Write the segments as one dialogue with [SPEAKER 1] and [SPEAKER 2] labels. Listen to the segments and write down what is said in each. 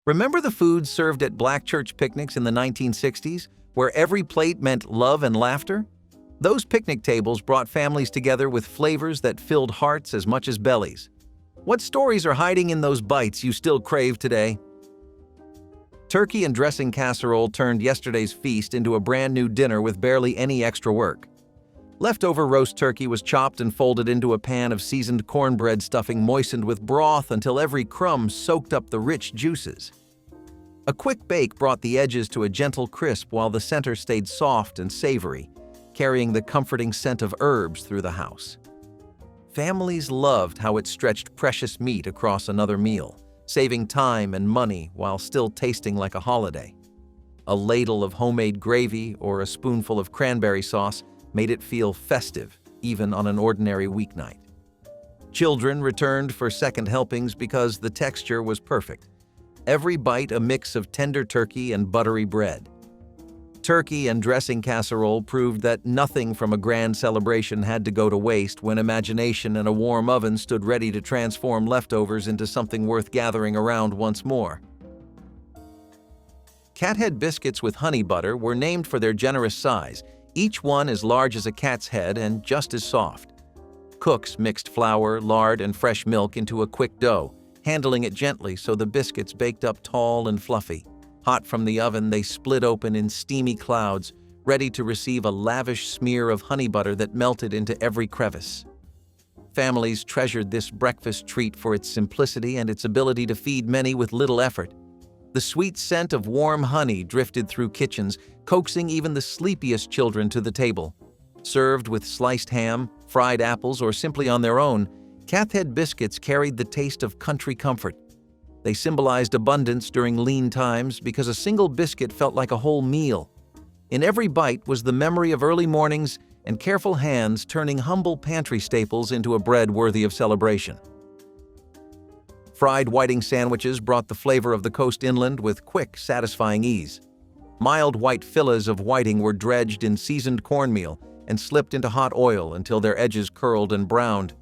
[SPEAKER 1] Remember the foods served at black church picnics in the 1960s, where every plate meant love and laughter? Those picnic tables brought families together with flavors that filled hearts as much as bellies. What stories are hiding in those bites you still crave today? Turkey and dressing casserole turned yesterday's feast into a brand new dinner with barely any extra work. Leftover roast turkey was chopped and folded into a pan of seasoned cornbread stuffing moistened with broth until every crumb soaked up the rich juices. A quick bake brought the edges to a gentle crisp while the center stayed soft and savory, carrying the comforting scent of herbs through the house. Families loved how it stretched precious meat across another meal, saving time and money while still tasting like a holiday. A ladle of homemade gravy or a spoonful of cranberry sauce made it feel festive, even on an ordinary weeknight. Children returned for second helpings because the texture was perfect. Every bite a mix of tender turkey and buttery bread. Turkey and dressing casserole proved that nothing from a grand celebration had to go to waste when imagination and a warm oven stood ready to transform leftovers into something worth gathering around once more. Cathead biscuits with honey butter were named for their generous size, each one as large as a cat's head and just as soft. Cooks mixed flour, lard, and fresh milk into a quick dough, handling it gently so the biscuits baked up tall and fluffy. Hot from the oven, they split open in steamy clouds, ready to receive a lavish smear of honey butter that melted into every crevice. Families treasured this breakfast treat for its simplicity and its ability to feed many with little effort. The sweet scent of warm honey drifted through kitchens, coaxing even the sleepiest children to the table. Served with sliced ham, fried apples, or simply on their own, Cathead biscuits carried the taste of country comfort. They symbolized abundance during lean times because a single biscuit felt like a whole meal. In every bite was the memory of early mornings and careful hands turning humble pantry staples into a bread worthy of celebration. Fried whiting sandwiches brought the flavor of the coast inland with quick, satisfying ease. Mild white fillets of whiting were dredged in seasoned cornmeal and slipped into hot oil until their edges curled and browned.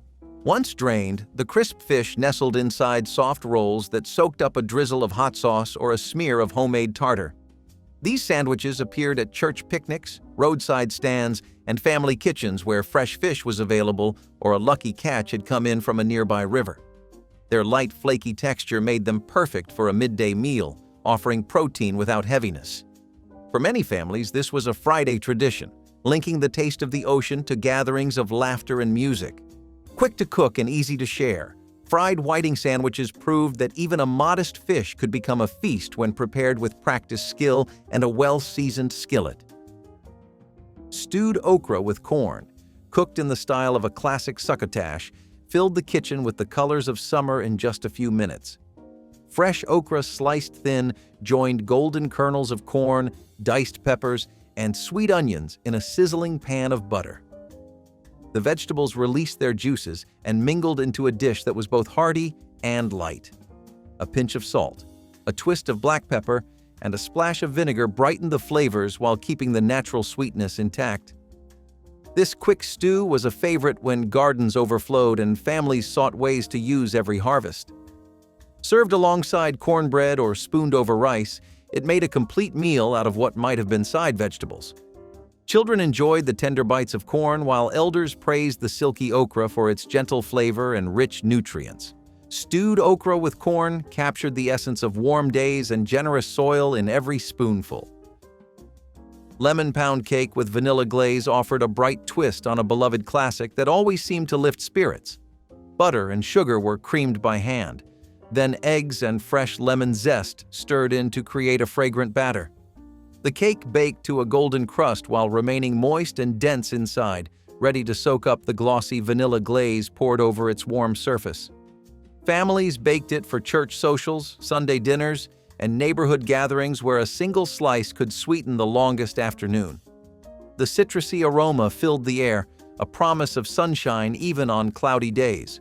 [SPEAKER 1] Once drained, the crisp fish nestled inside soft rolls that soaked up a drizzle of hot sauce or a smear of homemade tartar. These sandwiches appeared at church picnics, roadside stands, and family kitchens where fresh fish was available or a lucky catch had come in from a nearby river. Their light, flaky texture made them perfect for a midday meal, offering protein without heaviness. For many families, this was a Friday tradition, linking the taste of the ocean to gatherings of laughter and music. Quick to cook and easy to share, fried whiting sandwiches proved that even a modest fish could become a feast when prepared with practiced skill and a well-seasoned skillet. Stewed okra with corn, cooked in the style of a classic succotash, filled the kitchen with the colors of summer in just a few minutes. Fresh okra sliced thin joined golden kernels of corn, diced peppers, and sweet onions in a sizzling pan of butter. The vegetables released their juices and mingled into a dish that was both hearty and light. A pinch of salt, a twist of black pepper, and a splash of vinegar brightened the flavors while keeping the natural sweetness intact. This quick stew was a favorite when gardens overflowed and families sought ways to use every harvest. Served alongside cornbread or spooned over rice, it made a complete meal out of what might have been side vegetables. Children enjoyed the tender bites of corn while elders praised the silky okra for its gentle flavor and rich nutrients. Stewed okra with corn captured the essence of warm days and generous soil in every spoonful. Lemon pound cake with vanilla glaze offered a bright twist on a beloved classic that always seemed to lift spirits. Butter and sugar were creamed by hand. Then eggs and fresh lemon zest stirred in to create a fragrant batter. The cake baked to a golden crust while remaining moist and dense inside, ready to soak up the glossy vanilla glaze poured over its warm surface. Families baked it for church socials, Sunday dinners, and neighborhood gatherings where a single slice could sweeten the longest afternoon. The citrusy aroma filled the air, a promise of sunshine even on cloudy days.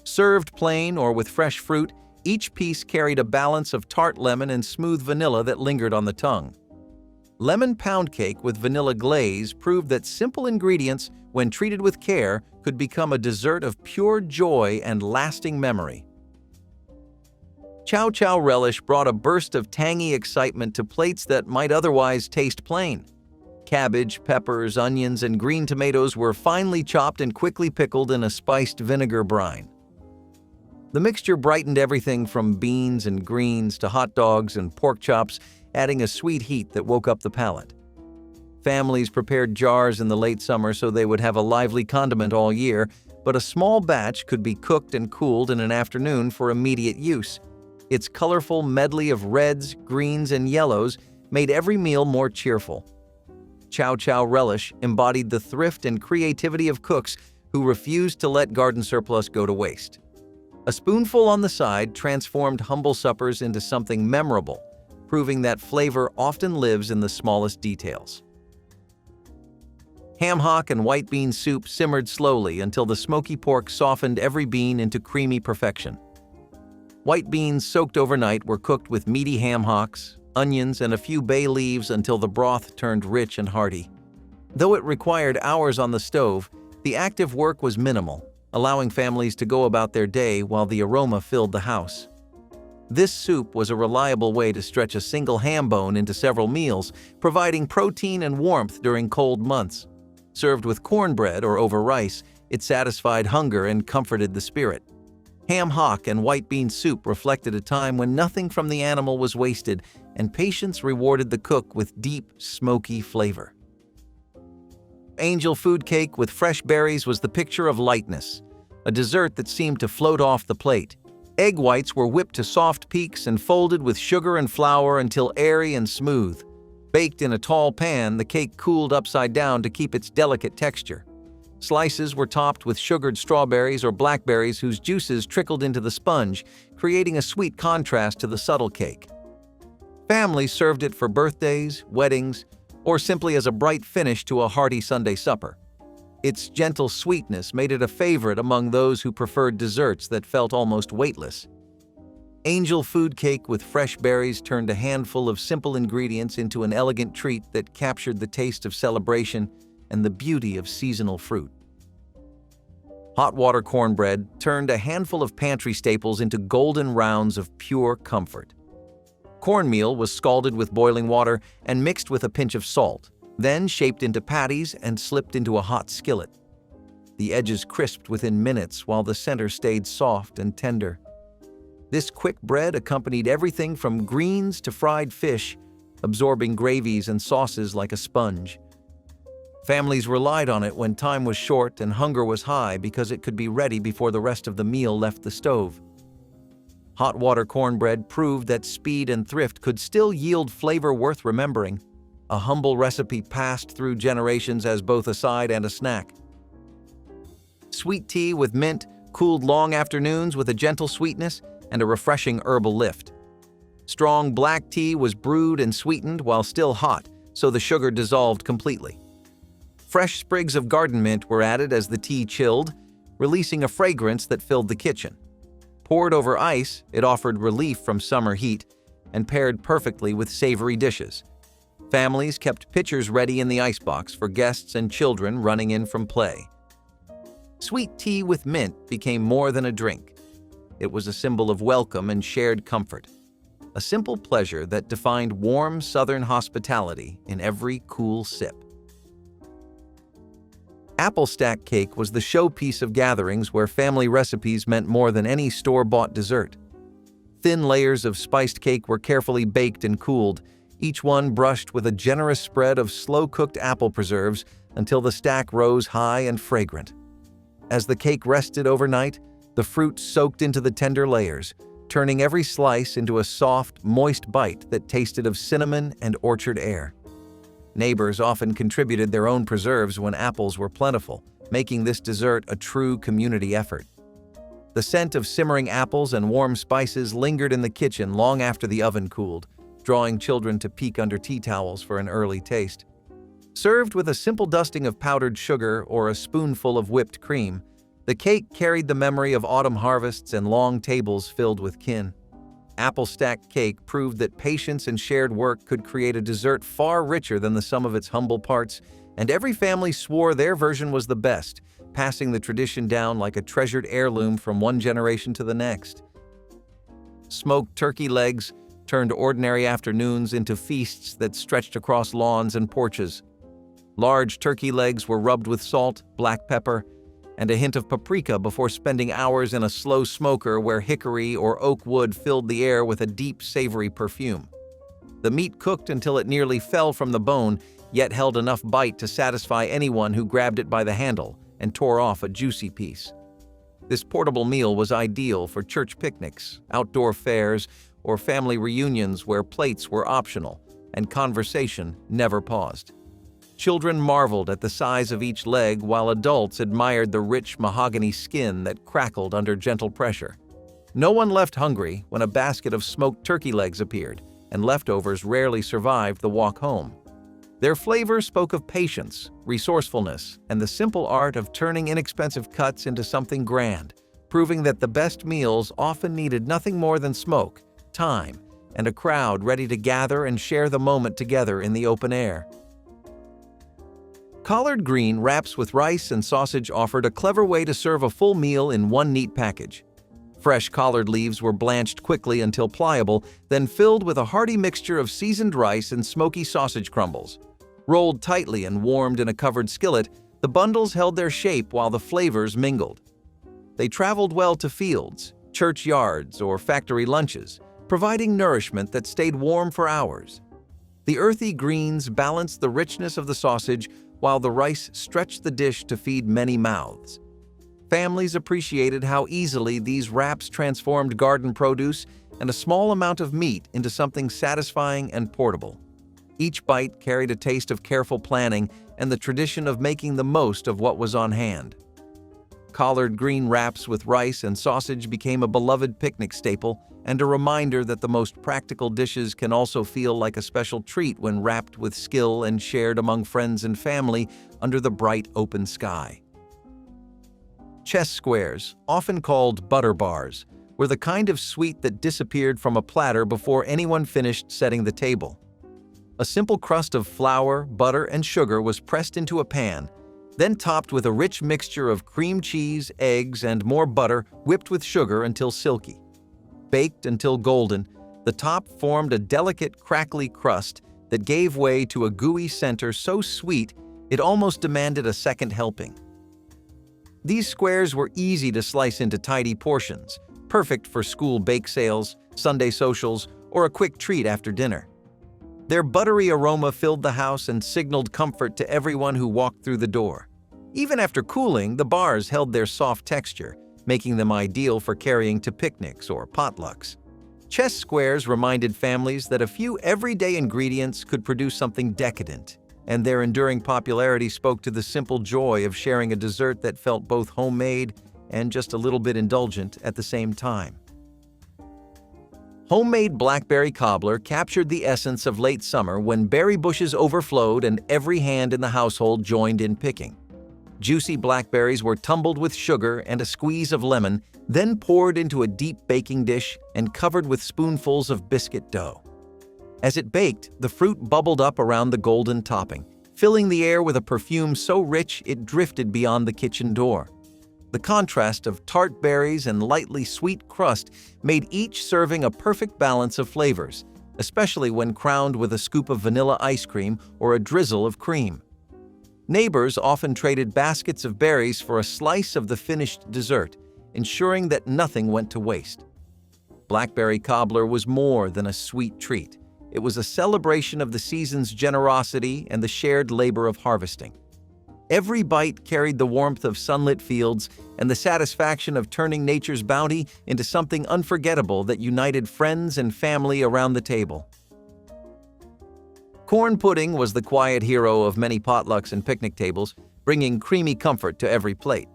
[SPEAKER 1] Served plain or with fresh fruit, each piece carried a balance of tart lemon and smooth vanilla that lingered on the tongue. Lemon pound cake with vanilla glaze proved that simple ingredients, when treated with care, could become a dessert of pure joy and lasting memory. Chow Chow relish brought a burst of tangy excitement to plates that might otherwise taste plain. Cabbage, peppers, onions, and green tomatoes were finely chopped and quickly pickled in a spiced vinegar brine. The mixture brightened everything from beans and greens to hot dogs and pork chops, adding a sweet heat that woke up the palate. Families prepared jars in the late summer so they would have a lively condiment all year, but a small batch could be cooked and cooled in an afternoon for immediate use. Its colorful medley of reds, greens, and yellows made every meal more cheerful. Chow Chow relish embodied the thrift and creativity of cooks who refused to let garden surplus go to waste. A spoonful on the side transformed humble suppers into something memorable, proving that flavor often lives in the smallest details. Ham hock and white bean soup simmered slowly until the smoky pork softened every bean into creamy perfection. White beans soaked overnight were cooked with meaty ham hocks, onions, and a few bay leaves until the broth turned rich and hearty. Though it required hours on the stove, the active work was minimal, allowing families to go about their day while the aroma filled the house. This soup was a reliable way to stretch a single ham bone into several meals, providing protein and warmth during cold months. Served with cornbread or over rice, it satisfied hunger and comforted the spirit. Ham hock and white bean soup reflected a time when nothing from the animal was wasted and patience rewarded the cook with deep, smoky flavor. Angel food cake with fresh berries was the picture of lightness, a dessert that seemed to float off the plate. Egg whites were whipped to soft peaks and folded with sugar and flour until airy and smooth. Baked in a tall pan, the cake cooled upside down to keep its delicate texture. Slices were topped with sugared strawberries or blackberries whose juices trickled into the sponge, creating a sweet contrast to the subtle cake. Families served it for birthdays, weddings, or simply as a bright finish to a hearty Sunday supper. Its gentle sweetness made it a favorite among those who preferred desserts that felt almost weightless. Angel food cake with fresh berries turned a handful of simple ingredients into an elegant treat that captured the taste of celebration and the beauty of seasonal fruit. Hot water cornbread turned a handful of pantry staples into golden rounds of pure comfort. Cornmeal was scalded with boiling water and mixed with a pinch of salt, then shaped into patties and slipped into a hot skillet. The edges crisped within minutes while the center stayed soft and tender. This quick bread accompanied everything from greens to fried fish, absorbing gravies and sauces like a sponge. Families relied on it when time was short and hunger was high because it could be ready before the rest of the meal left the stove. Hot water cornbread proved that speed and thrift could still yield flavor worth remembering, a humble recipe passed through generations as both a side and a snack. Sweet tea with mint cooled long afternoons with a gentle sweetness and a refreshing herbal lift. Strong black tea was brewed and sweetened while still hot, so the sugar dissolved completely. Fresh sprigs of garden mint were added as the tea chilled, releasing a fragrance that filled the kitchen. Poured over ice, it offered relief from summer heat and paired perfectly with savory dishes. Families kept pitchers ready in the icebox for guests and children running in from play. Sweet tea with mint became more than a drink. It was a symbol of welcome and shared comfort, a simple pleasure that defined warm Southern hospitality in every cool sip. Apple stack cake was the showpiece of gatherings where family recipes meant more than any store-bought dessert. Thin layers of spiced cake were carefully baked and cooled, each one brushed with a generous spread of slow-cooked apple preserves until the stack rose high and fragrant. As the cake rested overnight, the fruit soaked into the tender layers, turning every slice into a soft, moist bite that tasted of cinnamon and orchard air. Neighbors often contributed their own preserves when apples were plentiful, making this dessert a true community effort. The scent of simmering apples and warm spices lingered in the kitchen long after the oven cooled, drawing children to peek under tea towels for an early taste. Served with a simple dusting of powdered sugar or a spoonful of whipped cream, the cake carried the memory of autumn harvests and long tables filled with kin. Apple stack cake proved that patience and shared work could create a dessert far richer than the sum of its humble parts, and every family swore their version was the best, passing the tradition down like a treasured heirloom from one generation to the next. Smoked turkey legs turned ordinary afternoons into feasts that stretched across lawns and porches. Large turkey legs were rubbed with salt, black pepper, and a hint of paprika before spending hours in a slow smoker where hickory or oak wood filled the air with a deep, savory perfume. The meat cooked until it nearly fell from the bone, yet held enough bite to satisfy anyone who grabbed it by the handle and tore off a juicy piece. This portable meal was ideal for church picnics, outdoor fairs, or family reunions where plates were optional and conversation never paused. Children marveled at the size of each leg while adults admired the rich mahogany skin that crackled under gentle pressure. No one left hungry when a basket of smoked turkey legs appeared, and leftovers rarely survived the walk home. Their flavor spoke of patience, resourcefulness, and the simple art of turning inexpensive cuts into something grand, proving that the best meals often needed nothing more than smoke, time, and a crowd ready to gather and share the moment together in the open air. Collard green wraps with rice and sausage offered a clever way to serve a full meal in one neat package. Fresh collard leaves were blanched quickly until pliable, then filled with a hearty mixture of seasoned rice and smoky sausage crumbles. Rolled tightly and warmed in a covered skillet, the bundles held their shape while the flavors mingled. They traveled well to fields, church yards, or factory lunches, providing nourishment that stayed warm for hours. The earthy greens balanced the richness of the sausage, while the rice stretched the dish to feed many mouths. Families appreciated how easily these wraps transformed garden produce and a small amount of meat into something satisfying and portable. Each bite carried a taste of careful planning and the tradition of making the most of what was on hand. Collard green wraps with rice and sausage became a beloved picnic staple and a reminder that the most practical dishes can also feel like a special treat when wrapped with skill and shared among friends and family under the bright open sky. Chess squares, often called butter bars, were the kind of sweet that disappeared from a platter before anyone finished setting the table. A simple crust of flour, butter, and sugar was pressed into a pan, then topped with a rich mixture of cream cheese, eggs, and more butter whipped with sugar until silky. Baked until golden, the top formed a delicate, crackly crust that gave way to a gooey center so sweet it almost demanded a second helping. These squares were easy to slice into tidy portions, perfect for school bake sales, Sunday socials, or a quick treat after dinner. Their buttery aroma filled the house and signaled comfort to everyone who walked through the door. Even after cooling, the bars held their soft texture, making them ideal for carrying to picnics or potlucks. Chess squares reminded families that a few everyday ingredients could produce something decadent, and their enduring popularity spoke to the simple joy of sharing a dessert that felt both homemade and just a little bit indulgent at the same time. Homemade Blackberry cobbler captured the essence of late summer when berry bushes overflowed and every hand in the household joined in picking. Juicy blackberries were tumbled with sugar and a squeeze of lemon, then poured into a deep baking dish and covered with spoonfuls of biscuit dough. As it baked, the fruit bubbled up around the golden topping, filling the air with a perfume so rich it drifted beyond the kitchen door. The contrast of tart berries and lightly sweet crust made each serving a perfect balance of flavors, especially when crowned with a scoop of vanilla ice cream or a drizzle of cream. Neighbors often traded baskets of berries for a slice of the finished dessert, ensuring that nothing went to waste. Blackberry cobbler was more than a sweet treat. It was a celebration of the season's generosity and the shared labor of harvesting. Every bite carried the warmth of sunlit fields and the satisfaction of turning nature's bounty into something unforgettable that united friends and family around the table. Corn pudding was the quiet hero of many potlucks and picnic tables, bringing creamy comfort to every plate.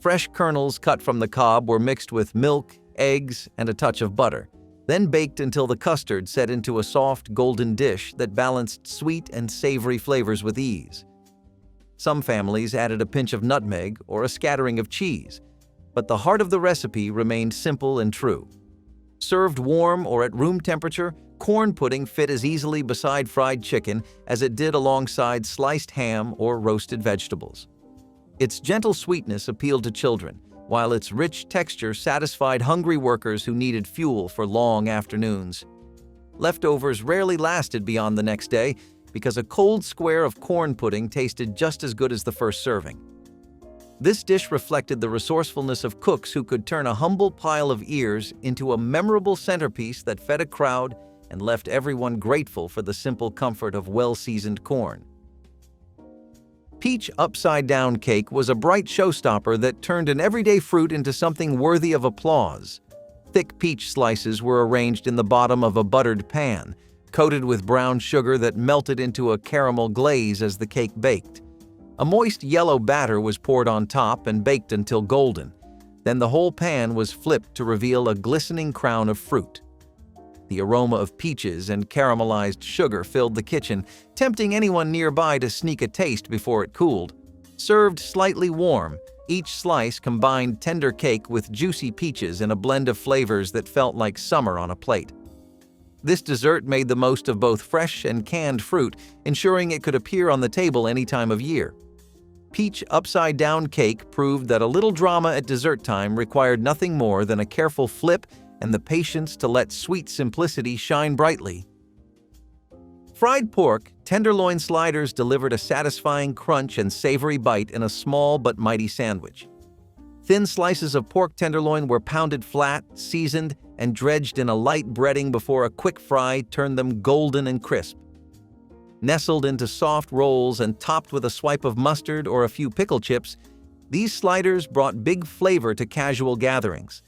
[SPEAKER 1] Fresh kernels cut from the cob were mixed with milk, eggs, and a touch of butter, then baked until the custard set into a soft, golden dish that balanced sweet and savory flavors with ease. Some families added a pinch of nutmeg or a scattering of cheese, but the heart of the recipe remained simple and true. Served warm or at room temperature, corn pudding fit as easily beside fried chicken as it did alongside sliced ham or roasted vegetables. Its gentle sweetness appealed to children, while its rich texture satisfied hungry workers who needed fuel for long afternoons. Leftovers rarely lasted beyond the next day because a cold square of corn pudding tasted just as good as the first serving. This dish reflected the resourcefulness of cooks who could turn a humble pile of ears into a memorable centerpiece that fed a crowd and left everyone grateful for the simple comfort of well-seasoned corn. Peach upside-down cake was a bright showstopper that turned an everyday fruit into something worthy of applause. Thick peach slices were arranged in the bottom of a buttered pan, coated with brown sugar that melted into a caramel glaze as the cake baked. A moist yellow batter was poured on top and baked until golden. Then the whole pan was flipped to reveal a glistening crown of fruit. The aroma of peaches and caramelized sugar filled the kitchen, tempting anyone nearby to sneak a taste before it cooled. Served slightly warm, each slice combined tender cake with juicy peaches in a blend of flavors that felt like summer on a plate. This dessert made the most of both fresh and canned fruit, ensuring it could appear on the table any time of year. Peach upside-down cake proved that a little drama at dessert time required nothing more than a careful flip and the patience to let sweet simplicity shine brightly. Fried pork, tenderloin sliders delivered a satisfying crunch and savory bite in a small but mighty sandwich. Thin slices of pork tenderloin were pounded flat, seasoned, and dredged in a light breading before a quick fry turned them golden and crisp. Nestled into soft rolls and topped with a swipe of mustard or a few pickle chips, these sliders brought big flavor to casual gatherings.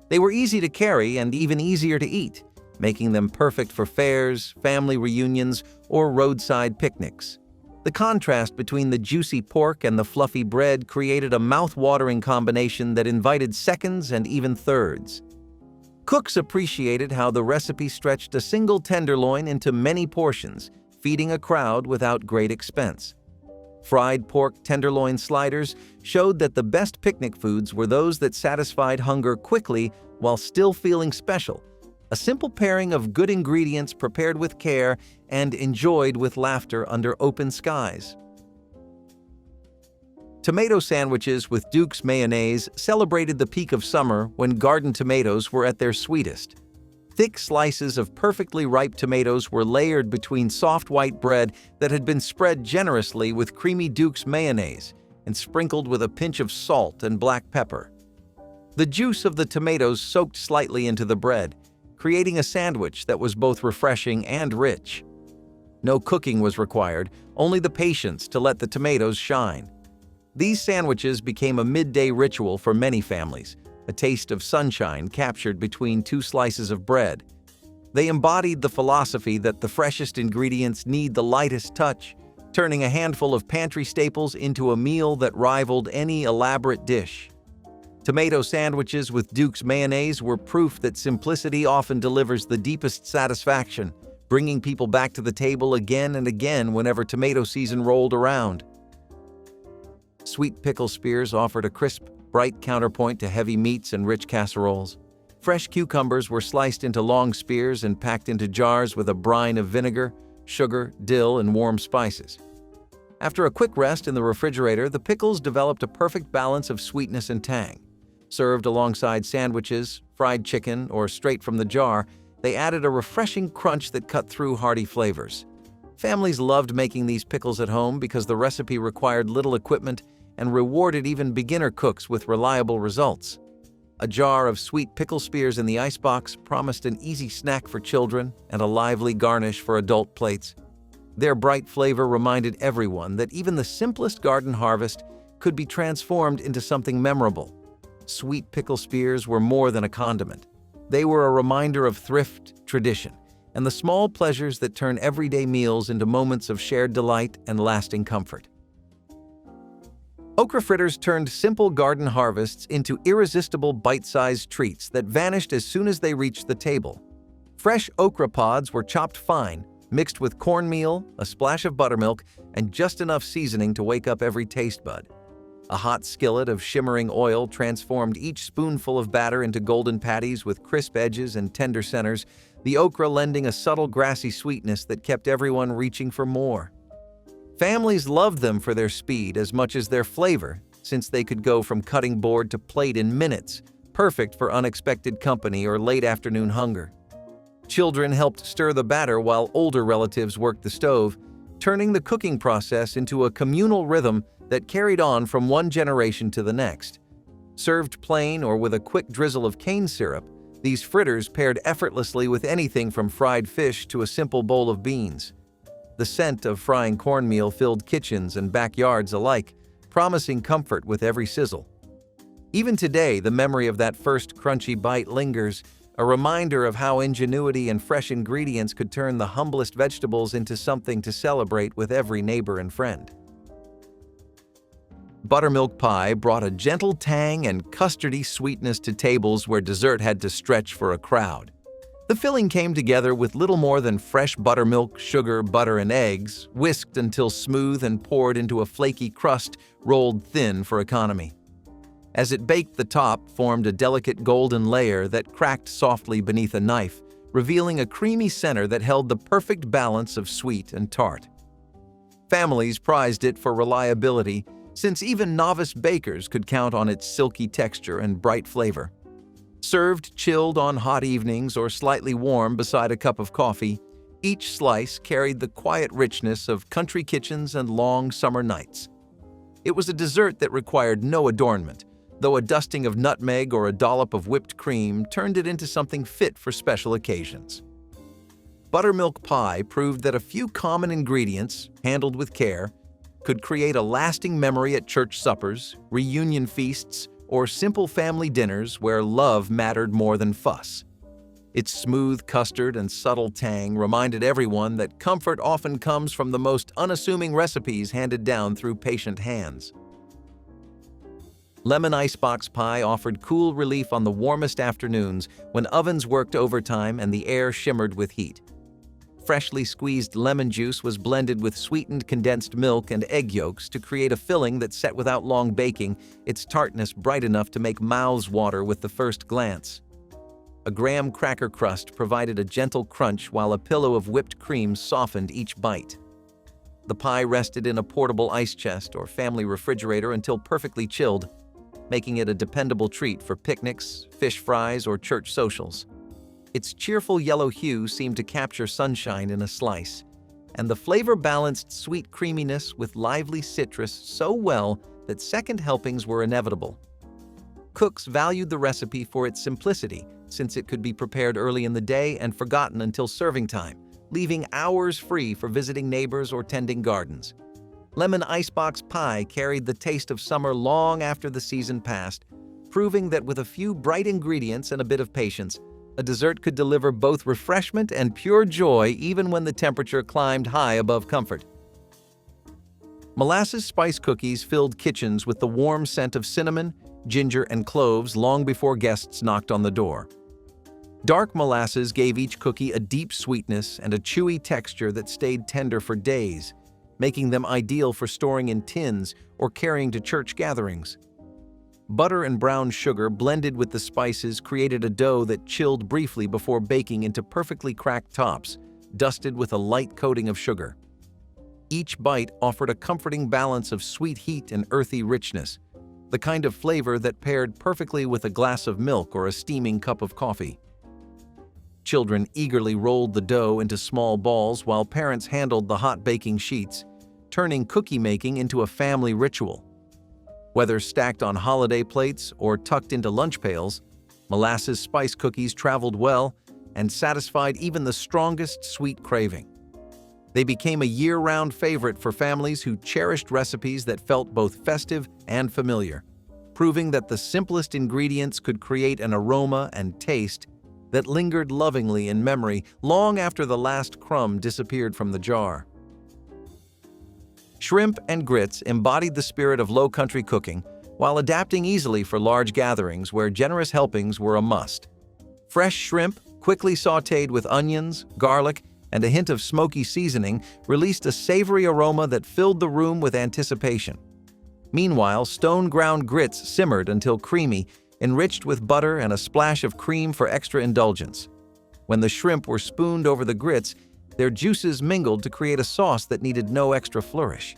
[SPEAKER 1] They were easy to carry and even easier to eat, making them perfect for fairs, family reunions, or roadside picnics. The contrast between the juicy pork and the fluffy bread created a mouth-watering combination that invited seconds and even thirds. Cooks appreciated how the recipe stretched a single tenderloin into many portions, feeding a crowd without great expense. Fried pork tenderloin sliders showed that the best picnic foods were those that satisfied hunger quickly while still feeling special, a simple pairing of good ingredients prepared with care and enjoyed with laughter under open skies. Tomato sandwiches with Duke's mayonnaise celebrated the peak of summer when garden tomatoes were at their sweetest. Thick slices of perfectly ripe tomatoes were layered between soft white bread that had been spread generously with creamy Duke's mayonnaise and sprinkled with a pinch of salt and black pepper. The juice of the tomatoes soaked slightly into the bread, creating a sandwich that was both refreshing and rich. No cooking was required, only the patience to let the tomatoes shine. These sandwiches became a midday ritual for many families, a taste of sunshine captured between two slices of bread. They embodied the philosophy that the freshest ingredients need the lightest touch, turning a handful of pantry staples into a meal that rivaled any elaborate dish. Tomato sandwiches with Duke's mayonnaise were proof that simplicity often delivers the deepest satisfaction, bringing people back to the table again and again whenever tomato season rolled around. Sweet pickle spears offered a crisp, bright counterpoint to heavy meats and rich casseroles. Fresh cucumbers were sliced into long spears and packed into jars with a brine of vinegar, sugar, dill, and warm spices. After a quick rest in the refrigerator, the pickles developed a perfect balance of sweetness and tang. Served alongside sandwiches, fried chicken, or straight from the jar, they added a refreshing crunch that cut through hearty flavors. Families loved making these pickles at home because the recipe required little equipment and rewarded even beginner cooks with reliable results. A jar of sweet pickle spears in the icebox promised an easy snack for children and a lively garnish for adult plates. Their bright flavor reminded everyone that even the simplest garden harvest could be transformed into something memorable. Sweet pickle spears were more than a condiment. They were a reminder of thrift, tradition, and the small pleasures that turn everyday meals into moments of shared delight and lasting comfort. Okra fritters turned simple garden harvests into irresistible bite-sized treats that vanished as soon as they reached the table. Fresh okra pods were chopped fine, mixed with cornmeal, a splash of buttermilk, and just enough seasoning to wake up every taste bud. A hot skillet of shimmering oil transformed each spoonful of batter into golden patties with crisp edges and tender centers, the okra lending a subtle grassy sweetness that kept everyone reaching for more. Families loved them for their speed as much as their flavor, since they could go from cutting board to plate in minutes, perfect for unexpected company or late afternoon hunger. Children helped stir the batter while older relatives worked the stove, turning the cooking process into a communal rhythm that carried on from one generation to the next. Served plain or with a quick drizzle of cane syrup, these fritters paired effortlessly with anything from fried fish to a simple bowl of beans. The scent of frying cornmeal filled kitchens and backyards alike, promising comfort with every sizzle. Even today, the memory of that first crunchy bite lingers, a reminder of how ingenuity and fresh ingredients could turn the humblest vegetables into something to celebrate with every neighbor and friend. Buttermilk pie brought a gentle tang and custardy sweetness to tables where dessert had to stretch for a crowd. The filling came together with little more than fresh buttermilk, sugar, butter, and eggs, whisked until smooth and poured into a flaky crust rolled thin for economy. As it baked, the top formed a delicate golden layer that cracked softly beneath a knife, revealing a creamy center that held the perfect balance of sweet and tart. Families prized it for reliability, since even novice bakers could count on its silky texture and bright flavor. Served chilled on hot evenings or slightly warm beside a cup of coffee, each slice carried the quiet richness of country kitchens and long summer nights. It was a dessert that required no adornment, though a dusting of nutmeg or a dollop of whipped cream turned it into something fit for special occasions. Buttermilk pie proved that a few common ingredients, handled with care, could create a lasting memory at church suppers, reunion feasts, or simple family dinners where love mattered more than fuss. Its smooth custard and subtle tang reminded everyone that comfort often comes from the most unassuming recipes handed down through patient hands. Lemon icebox pie offered cool relief on the warmest afternoons when ovens worked overtime and the air shimmered with heat. Freshly squeezed lemon juice was blended with sweetened condensed milk and egg yolks to create a filling that set without long baking, its tartness bright enough to make mouths water with the first glance. A graham cracker crust provided a gentle crunch while a pillow of whipped cream softened each bite. The pie rested in a portable ice chest or family refrigerator until perfectly chilled, making it a dependable treat for picnics, fish fries, or church socials. Its cheerful yellow hue seemed to capture sunshine in a slice, and the flavor balanced sweet creaminess with lively citrus so well that second helpings were inevitable. Cooks valued the recipe for its simplicity, since it could be prepared early in the day and forgotten until serving time, leaving hours free for visiting neighbors or tending gardens. Lemon icebox pie carried the taste of summer long after the season passed, proving that with a few bright ingredients and a bit of patience, a dessert could deliver both refreshment and pure joy even when the temperature climbed high above comfort. Molasses spice cookies filled kitchens with the warm scent of cinnamon, ginger, and cloves long before guests knocked on the door. Dark molasses gave each cookie a deep sweetness and a chewy texture that stayed tender for days, making them ideal for storing in tins or carrying to church gatherings. Butter and brown sugar blended with the spices created a dough that chilled briefly before baking into perfectly cracked tops, dusted with a light coating of sugar. Each bite offered a comforting balance of sweet heat and earthy richness, the kind of flavor that paired perfectly with a glass of milk or a steaming cup of coffee. Children eagerly rolled the dough into small balls while parents handled the hot baking sheets, turning cookie making into a family ritual. Whether stacked on holiday plates or tucked into lunch pails, molasses spice cookies traveled well and satisfied even the strongest sweet craving. They became a year-round favorite for families who cherished recipes that felt both festive and familiar, proving that the simplest ingredients could create an aroma and taste that lingered lovingly in memory long after the last crumb disappeared from the jar. Shrimp and grits embodied the spirit of low-country cooking while adapting easily for large gatherings where generous helpings were a must. Fresh shrimp, quickly sautéed with onions, garlic, and a hint of smoky seasoning, released a savory aroma that filled the room with anticipation. Meanwhile, stone-ground grits simmered until creamy, enriched with butter and a splash of cream for extra indulgence. When the shrimp were spooned over the grits, their juices mingled to create a sauce that needed no extra flourish.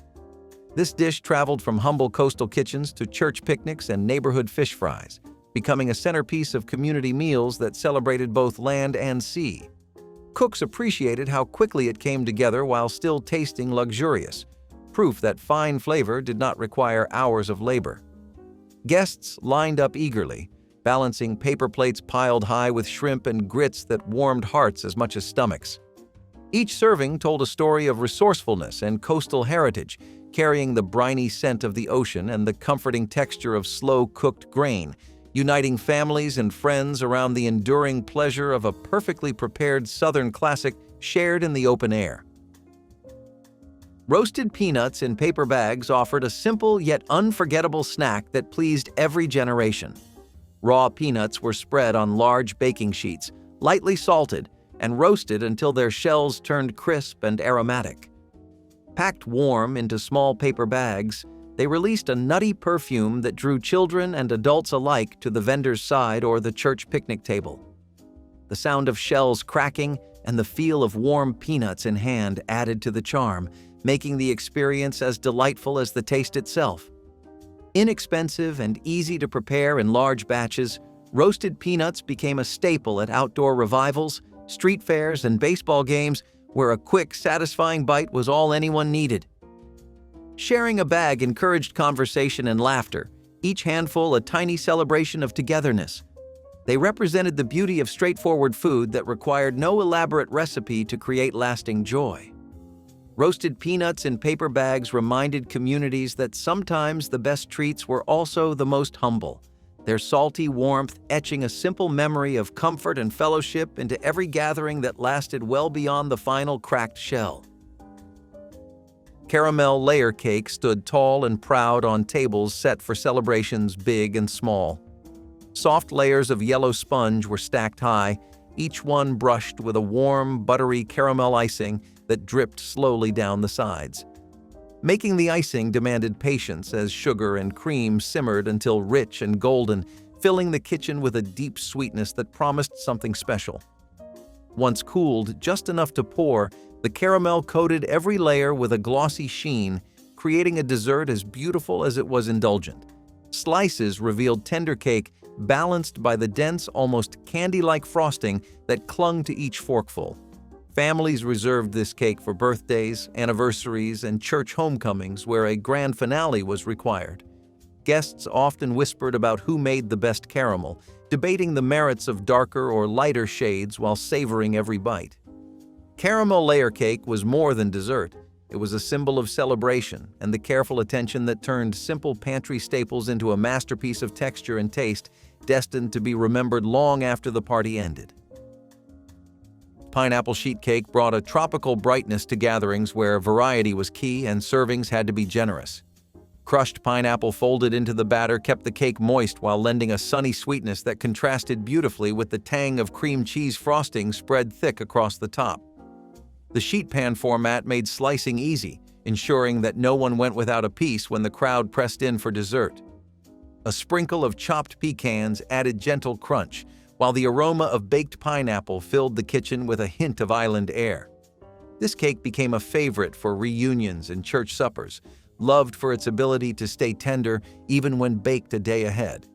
[SPEAKER 1] This dish traveled from humble coastal kitchens to church picnics and neighborhood fish fries, becoming a centerpiece of community meals that celebrated both land and sea. Cooks appreciated how quickly it came together while still tasting luxurious, proof that fine flavor did not require hours of labor. Guests lined up eagerly, balancing paper plates piled high with shrimp and grits that warmed hearts as much as stomachs. Each serving told a story of resourcefulness and coastal heritage, carrying the briny scent of the ocean and the comforting texture of slow-cooked grain, uniting families and friends around the enduring pleasure of a perfectly prepared Southern classic shared in the open air. Roasted peanuts in paper bags offered a simple yet unforgettable snack that pleased every generation. Raw peanuts were spread on large baking sheets, lightly salted, and roasted until their shells turned crisp and aromatic. Packed warm into small paper bags, they released a nutty perfume that drew children and adults alike to the vendor's side or the church picnic table. The sound of shells cracking and the feel of warm peanuts in hand added to the charm, making the experience as delightful as the taste itself. Inexpensive and easy to prepare in large batches, roasted peanuts became a staple at outdoor revivals, street fairs, and baseball games where a quick, satisfying bite was all anyone needed. Sharing a bag encouraged conversation and laughter, each handful a tiny celebration of togetherness. They represented the beauty of straightforward food that required no elaborate recipe to create lasting joy. Roasted peanuts in paper bags reminded communities that sometimes the best treats were also the most humble, their salty warmth etching a simple memory of comfort and fellowship into every gathering that lasted well beyond the final cracked shell. Caramel layer cake stood tall and proud on tables set for celebrations big and small. Soft layers of yellow sponge were stacked high, each one brushed with a warm, buttery caramel icing that dripped slowly down the sides. Making the icing demanded patience as sugar and cream simmered until rich and golden, filling the kitchen with a deep sweetness that promised something special. Once cooled just enough to pour, the caramel coated every layer with a glossy sheen, creating a dessert as beautiful as it was indulgent. Slices revealed tender cake, balanced by the dense, almost candy-like frosting that clung to each forkful. Families reserved this cake for birthdays, anniversaries, and church homecomings where a grand finale was required. Guests often whispered about who made the best caramel, debating the merits of darker or lighter shades while savoring every bite. Caramel layer cake was more than dessert. It was a symbol of celebration and the careful attention that turned simple pantry staples into a masterpiece of texture and taste, destined to be remembered long after the party ended. Pineapple sheet cake brought a tropical brightness to gatherings where variety was key and servings had to be generous. Crushed pineapple folded into the batter kept the cake moist while lending a sunny sweetness that contrasted beautifully with the tang of cream cheese frosting spread thick across the top. The sheet pan format made slicing easy, ensuring that no one went without a piece when the crowd pressed in for dessert. A sprinkle of chopped pecans added gentle crunch, while the aroma of baked pineapple filled the kitchen with a hint of island air. This cake became a favorite for reunions and church suppers, loved for its ability to stay tender even when baked a day ahead.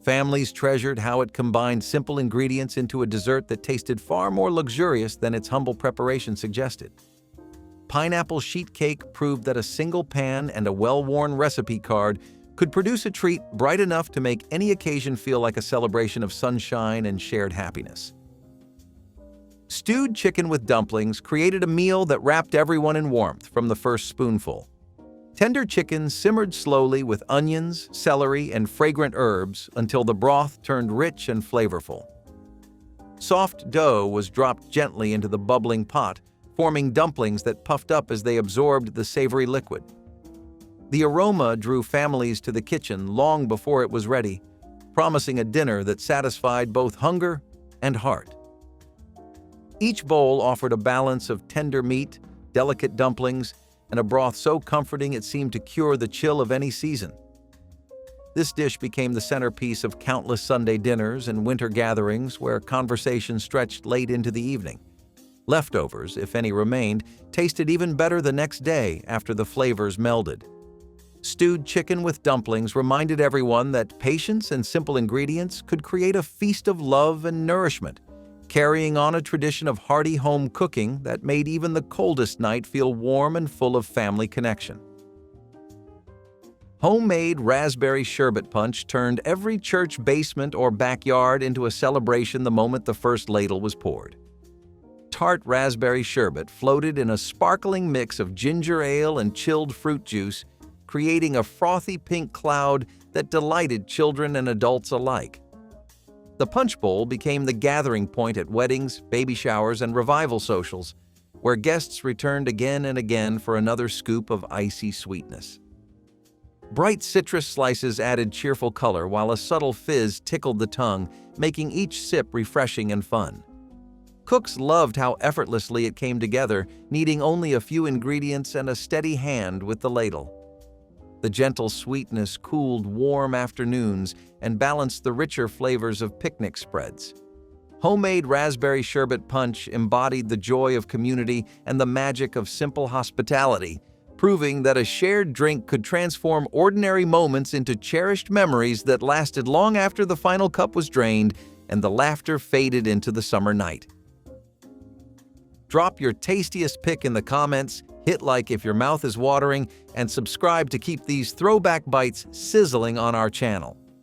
[SPEAKER 1] Families treasured how it combined simple ingredients into a dessert that tasted far more luxurious than its humble preparation suggested. Pineapple sheet cake proved that a single pan and a well-worn recipe card could produce a treat bright enough to make any occasion feel like a celebration of sunshine and shared happiness. Stewed chicken with dumplings created a meal that wrapped everyone in warmth from the first spoonful. Tender chicken simmered slowly with onions, celery, and fragrant herbs until the broth turned rich and flavorful. Soft dough was dropped gently into the bubbling pot, forming dumplings that puffed up as they absorbed the savory liquid. The aroma drew families to the kitchen long before it was ready, promising a dinner that satisfied both hunger and heart. Each bowl offered a balance of tender meat, delicate dumplings, and a broth so comforting it seemed to cure the chill of any season. This dish became the centerpiece of countless Sunday dinners and winter gatherings where conversation stretched late into the evening. Leftovers, if any remained, tasted even better the next day after the flavors melded. Stewed chicken with dumplings reminded everyone that patience and simple ingredients could create a feast of love and nourishment, carrying on a tradition of hearty home cooking that made even the coldest night feel warm and full of family connection. Homemade raspberry sherbet punch turned every church basement or backyard into a celebration the moment the first ladle was poured. Tart raspberry sherbet floated in a sparkling mix of ginger ale and chilled fruit juice, creating a frothy pink cloud that delighted children and adults alike. The punch bowl became the gathering point at weddings, baby showers, and revival socials, where guests returned again and again for another scoop of icy sweetness. Bright citrus slices added cheerful color, while a subtle fizz tickled the tongue, making each sip refreshing and fun. Cooks loved how effortlessly it came together, needing only a few ingredients and a steady hand with the ladle. The gentle sweetness cooled warm afternoons and balanced the richer flavors of picnic spreads. Homemade raspberry sherbet punch embodied the joy of community and the magic of simple hospitality, proving that a shared drink could transform ordinary moments into cherished memories that lasted long after the final cup was drained and the laughter faded into the summer night. Drop your tastiest pick in the comments, hit like if your mouth is watering, and subscribe to keep these throwback bites sizzling on our channel.